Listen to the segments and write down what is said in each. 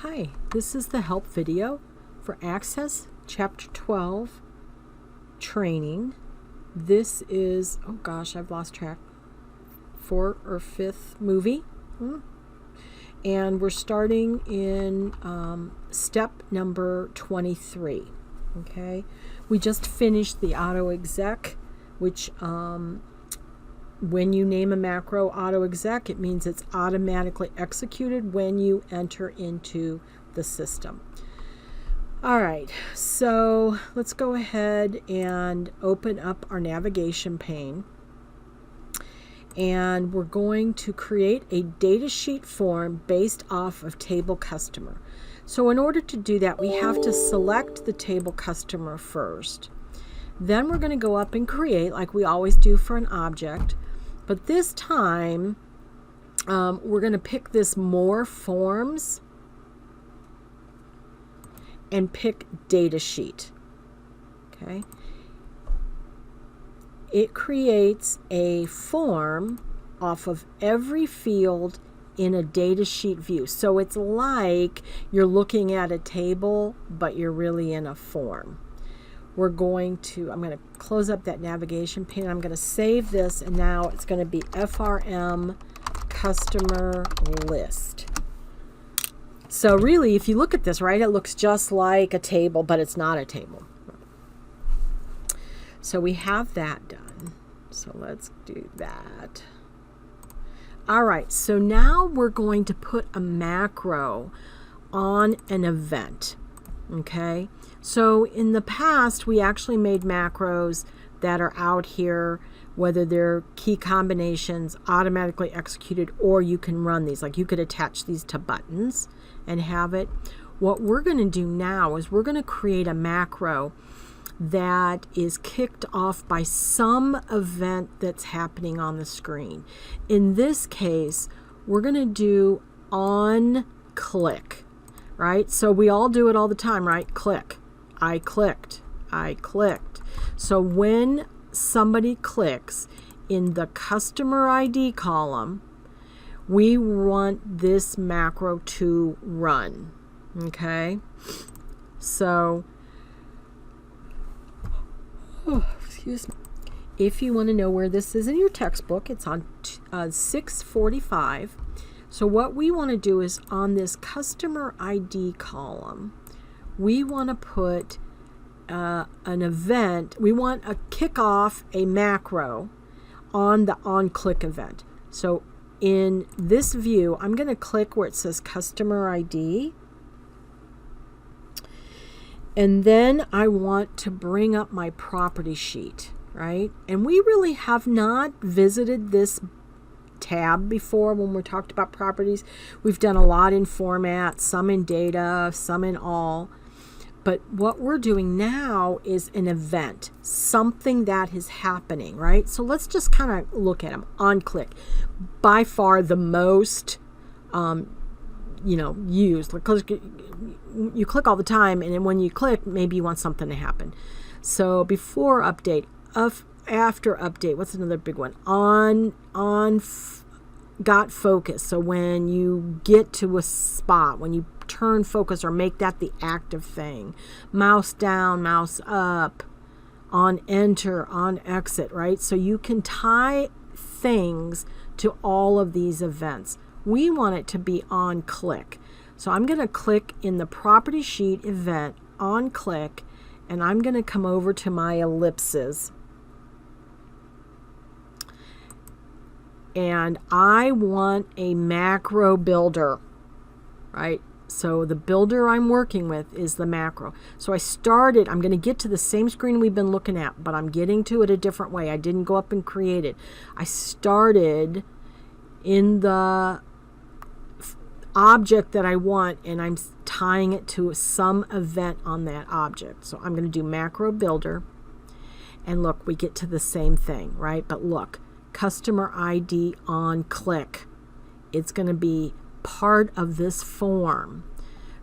Hi, this is the help video for Access Chapter 12 training. This is, oh gosh, I've lost track, 4th or 5th movie. And we're starting in step number 23. Okay, we just finished the auto exec, which when you name a macro auto exec, it means it's automatically executed when you enter into the system. All right, so let's go ahead and open up our navigation pane. And we're going to create a datasheet form based off of table customer. So in order to do that, we have to select the table customer first. Then we're going to go up and create, like we always do for an object. But this time, we're going to pick this More Forms and pick Datasheet. Okay. It creates a form off of every field in a datasheet view. So it's like you're looking at a table, but you're really in a form. I'm going to close up that navigation pane. I'm going to save this, and now it's going to be FRM customer list. So really, if you look at this, right, it looks just like a table, but it's not a table. So we have that done. So let's do that. All right, so now we're going to put a macro on an event. Okay, so in the past, we actually made macros that are out here, whether they're key combinations, automatically executed, or you can run these. Like you could attach these to buttons and have it. What we're going to do now is we're going to create a macro that is kicked off by some event that's happening on the screen. In this case, we're going to do on click, right? So we all do it all the time, right? Click. I clicked. I clicked. So when somebody clicks in the customer ID column, we want this macro to run. Okay? So excuse me. If you want to know where this is in your textbook, it's on 645. So what we want to do is on this customer ID column, we want to put an event. We want to kick off a macro on the on-click event. So in this view, I'm going to click where it says customer ID. And then I want to bring up my property sheet, right? And we really have not visited this tab before when we talked about properties. We've done a lot in format, some in data, some in all. But what we're doing now is an event, something that is happening, right? So let's just kind of look at them. On click, by far the most used, because you click all the time, and then when you click, maybe you want something to happen. So before update, after update, what's another big one? Got focus. So when you get to a spot, when you turn focus or make that the active thing, mouse down, mouse up, on enter, on exit, right? So you can tie things to all of these events. We want it to be on click. So I'm going to click in the property sheet event on click, and I'm going to come over to my ellipses. And I want a macro builder, right? So the builder I'm working with is the macro. So I'm going to get to the same screen we've been looking at, but I'm getting to it a different way. I didn't go up and create it. I started in the object that I want, and I'm tying it to some event on that object. So I'm going to do macro builder, and look, we get to the same thing, right? But look, customer ID on click. It's going to be part of this form.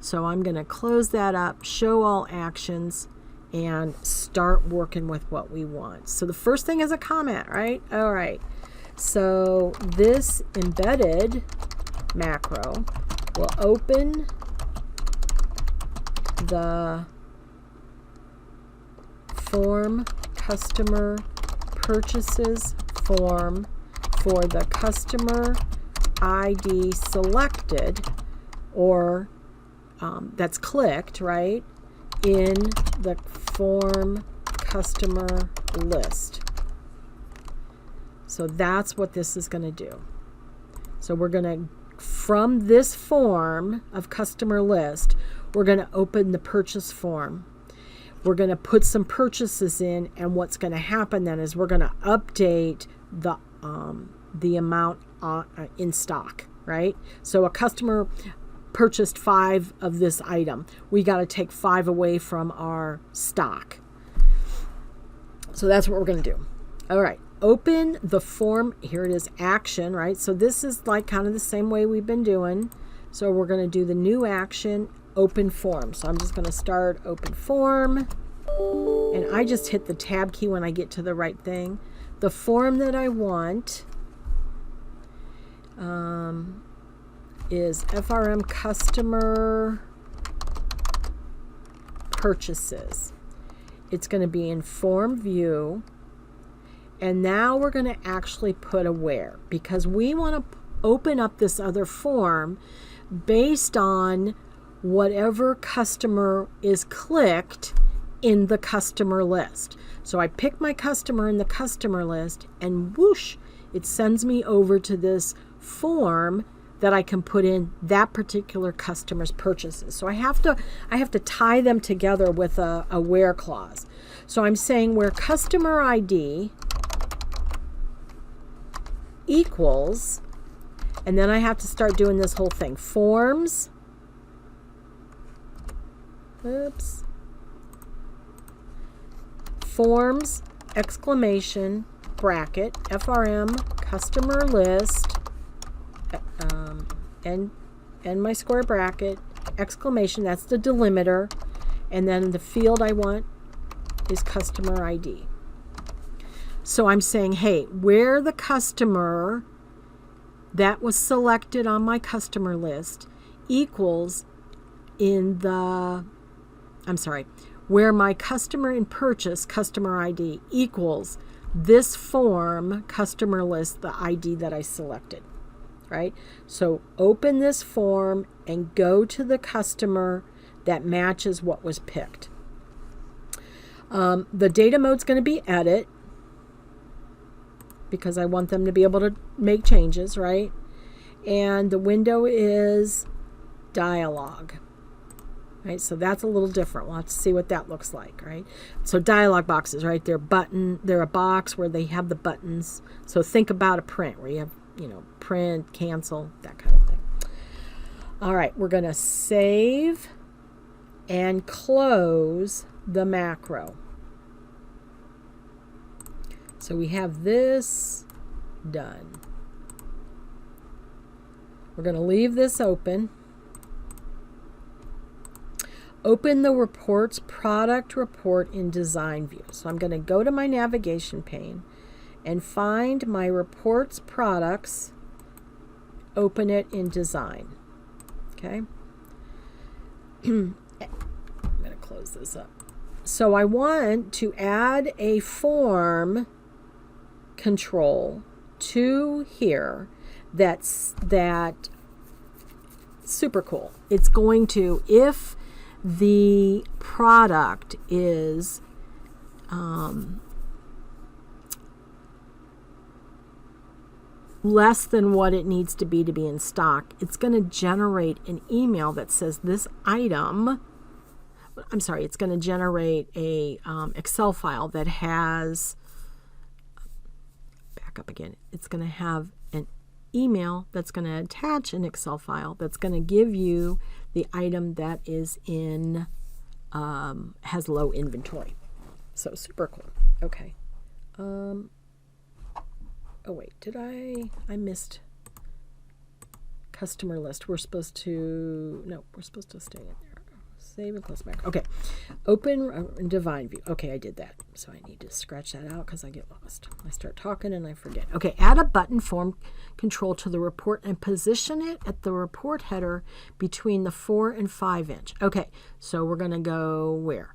So I'm going to close that up, show all actions, and start working with what we want. So the first thing is a comment, right? All right. So this embedded macro will open the form customer purchases form for the customer ID selected, or that's clicked, right, in the form customer list. So that's what this is going to do. So we're going to, from this form of customer list, we're going to open the purchase form. We're going to put some purchases in, and what's going to happen then is we're going to update the amount in stock, right? So a customer purchased 5 of this item. We got to take 5 away from our stock. So that's what we're going to do. All right. Open the form. Here it is, action, right? So this is like kind of the same way we've been doing. So we're going to do the new action, open form. So I'm just going to start open form. And I just hit the tab key when I get to the right thing. The form that I want is FRM customer purchases. It's going to be in form view. And now we're going to actually put a where, because we want to open up this other form based on whatever customer is clicked in the customer list. So I pick my customer in the customer list, and whoosh, it sends me over to this form that I can put in that particular customer's purchases. So I have to tie them together with a where clause. So I'm saying where customer ID equals, and then I have to start doing this whole thing. Forms, forms, exclamation, bracket, FRM, customer list, and my square bracket, exclamation, that's the delimiter, and then the field I want is customer ID. So I'm saying, hey, where the customer that was selected on my customer list equals in the, where my customer in purchase, customer ID, equals this form, customer list, the ID that I selected, right? So open this form and go to the customer that matches what was picked. The data mode's going to be edit, because I want them to be able to make changes, right? And the window is dialog, right? So that's a little different. We'll have to see what that looks like, right? So dialog boxes, right? They're a box where they have the buttons. So think about a print where you have, print, cancel, that kind of thing. All right, we're going to save and close the macro. So we have this done. We're going to leave this open. Open the reports product report in design view. So I'm going to go to my navigation pane and find my reports products, open it in design. Okay. I'm going to close this up. So I want to add a form control to here that's super cool. It's going to, if the product is less than what it needs to be in stock, it's going to generate an email that says this item, it's going to generate a Excel file that has, back up again, it's going to have an email that's going to attach an Excel file that's going to give you the item that is in, has low inventory. So super cool. Okay. Oh wait, I missed customer list. We're supposed to stay in there. Save and close macro. Okay. Open Divine View. Okay, I did that. So I need to scratch that out because I get lost. I start talking and I forget. Okay, add a button form control to the report and position it at the report header between the 4 and 5 inch. Okay, so we're going to go where?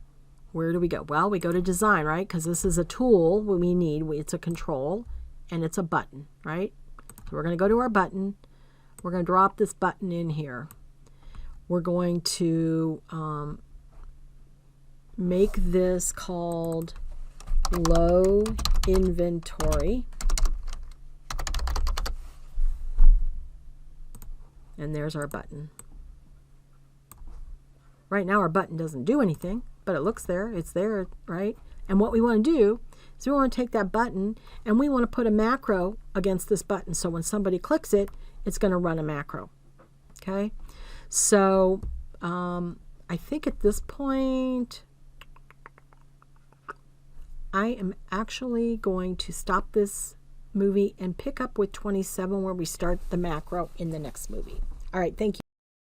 Where do we go? Well, we go to design, right? Because this is a tool we need. It's a control and it's a button, right? So we're going to go to our button. We're going to drop this button in here. We're going to make this called low inventory. And there's our button. Right now our button doesn't do anything, but it looks there. It's there, right? And what we want to do is we want to take that button and we want to put a macro against this button. So when somebody clicks it, it's going to run a macro. Okay? So I think at this point, I am actually going to stop this movie and pick up with 27 where we start the macro in the next movie. All right, thank you.